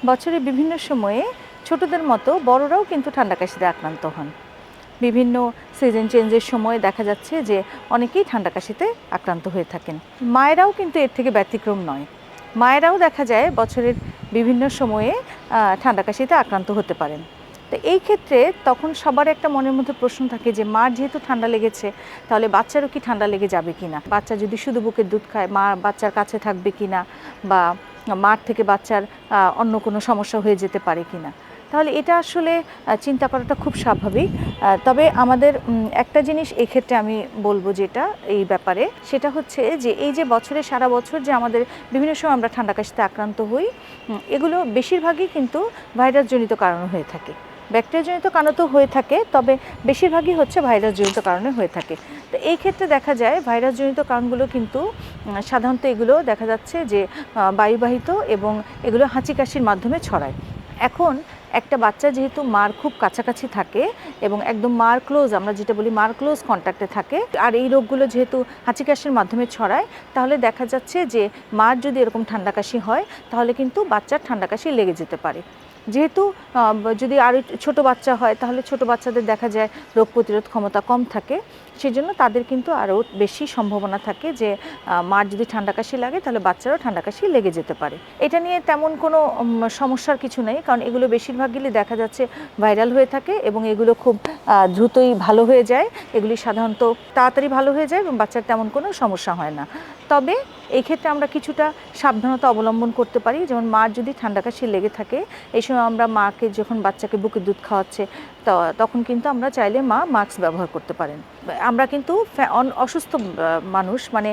বছরের বিভিন্ন সময়ে ছোটদের মতো বড়রাও কিন্তু ঠান্ডা কাশিতে আক্রান্ত হন। বিভিন্ন সিজন চেঞ্জের সময় দেখা যাচ্ছে যে অনেকেই ঠান্ডা কাশিতে আক্রান্ত হয়ে থাকেন। মায়েরাও কিন্তু এর থেকে ব্যতিক্রম নয়। মায়েরাও দেখা যায় বছরের বিভিন্ন সময়ে ঠান্ডা কাশিতে আক্রান্ত হতে পারেন। তো এই ক্ষেত্রে তখন সবার একটা মনের মধ্যে প্রশ্ন থাকে যে মার যেহেতু ঠান্ডা লেগেছে তাহলে বাচ্চারও কি ঠান্ডা লেগে যাবে কিনা, বাচ্চা যদি শুধু বুকের দুধ খায় মা বাচ্চার কাছে থাকবে কিনা, বা মার থেকে বাচ্চার অন্য কোনো সমস্যা হয়ে যেতে পারে কিনা। তাহলে এটা আসলে চিন্তা করাটা খুব স্বাভাবিক। তবে আমাদের একটা জিনিস এক্ষেত্রে আমি বলবো যেটা এই ব্যাপারে, সেটা হচ্ছে যে এই যে বছরে সারা বছর যে আমাদের বিভিন্ন সময় আমরা ঠান্ডা কাশিতে আক্রান্ত হই, এগুলো বেশিরভাগই কিন্তু ভাইরাসজনিত কারণে হয়ে থাকে। ব্যাকটেরিয়াজনিত কারণে তো হয়ে থাকে, তবে বেশিরভাগই হচ্ছে ভাইরাসজনিত কারণে হয়ে থাকে। তো এই ক্ষেত্রে দেখা যায় ভাইরাসজনিত কারণগুলো কিন্তু সাধারণত এগুলো দেখা যাচ্ছে যে বায়ুবাহিত, এবং এগুলো হাঁচি কাশির মাধ্যমে ছড়ায়। এখন একটা বাচ্চা যেহেতু মার খুব কাছাকাছি থাকে এবং একদম মার ক্লোজ, আমরা যেটা বলি মার ক্লোজ কন্ট্যাক্টে থাকে, আর এই রোগগুলো যেহেতু হাঁচি কাশির মাধ্যমে ছড়ায়, তাহলে দেখা যাচ্ছে যে মার যদি এরকম ঠান্ডা কাশি হয় তাহলে কিন্তু বাচ্চার ঠান্ডা কাশি লেগে যেতে পারে। যেহেতু যদি আরও ছোটো বাচ্চা হয় তাহলে ছোটো বাচ্চাদের দেখা যায় রোগ প্রতিরোধ ক্ষমতা কম থাকে, সেজন্য তাদের কিন্তু আরও বেশি সম্ভাবনা থাকে যে মার যদি ঠান্ডা কাশি লাগে তাহলে বাচ্চারও ঠান্ডা কাশি লেগে যেতে পারে। এটা নিয়ে তেমন কোনো সমস্যার কিছু নেই, কারণ এগুলো বেশিরভাগই দেখা যাচ্ছে ভাইরাল হয়ে থাকে এবং এগুলো খুব দ্রুতই ভালো হয়ে যায়। এগুলি সাধারণত তাড়াতাড়ি ভালো হয়ে যায় এবং বাচ্চার তেমন কোনো সমস্যা হয় না। তবে এই ক্ষেত্রে আমরা কিছুটা সাবধানতা অবলম্বন করতে পারি। যেমন মার যদি ঠান্ডা কাশি লেগে থাকে, এই সময় আমরা মাকে যখন বাচ্চাকে বুকের দুধ খাওয়াচ্ছে তখন কিন্তু আমরা চাইলে মা মাস্ক ব্যবহার করতে পারেন। আমরা কিন্তু অসুস্থ মানুষ, মানে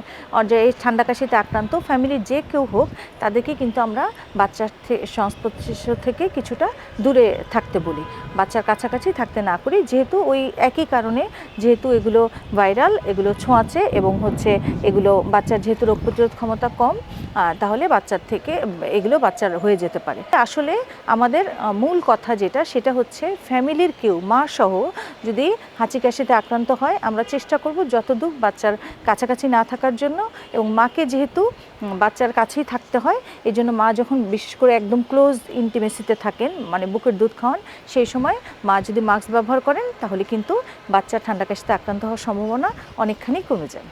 যে এই ঠান্ডা কাশিতে আক্রান্ত ফ্যামিলির যে কেউ হোক, তাদেরকে কিন্তু আমরা বাচ্চার সংস্পর্শ থেকে কিছুটা দূরে থাকতে বলি, বাচ্চার কাছাকাছি থাকতে না করি, যেহেতু ওই একই কারণে, যেহেতু এগুলো ভাইরাল, এগুলো ছোঁয়াচে এবং হচ্ছে এগুলো বাচ্চার যেহেতু রোগ প্রতিরোধ ক্ষমতা কম, তাহলে বাচ্চার থেকে এগুলো বাচ্চার হয়ে যেতে পারে। আসলে আমাদের মূল কথা যেটা, সেটা হচ্ছে ফ্যামিলির কেউ মা সহ যদি হাঁচি কাশিতে আক্রান্ত হয়, আমরা চেষ্টা করব যতদূর বাচ্চার কাছাকাছি না থাকার জন্য, এবং মাকে যেহেতু বাচ্চার কাছেই থাকতে হয়, এই জন্য মা যখন বিশেষ করে একদম ক্লোজ ইন্টিমেসিতে থাকেন, মানে বুকের দুধ খাওয়ান, সেই সময় মা যদি মাস্ক ব্যবহার করেন তাহলে কিন্তু বাচ্চার ঠান্ডা কাশিতে আক্রান্ত হওয়ার সম্ভাবনা অনেকখানি কমে যায়।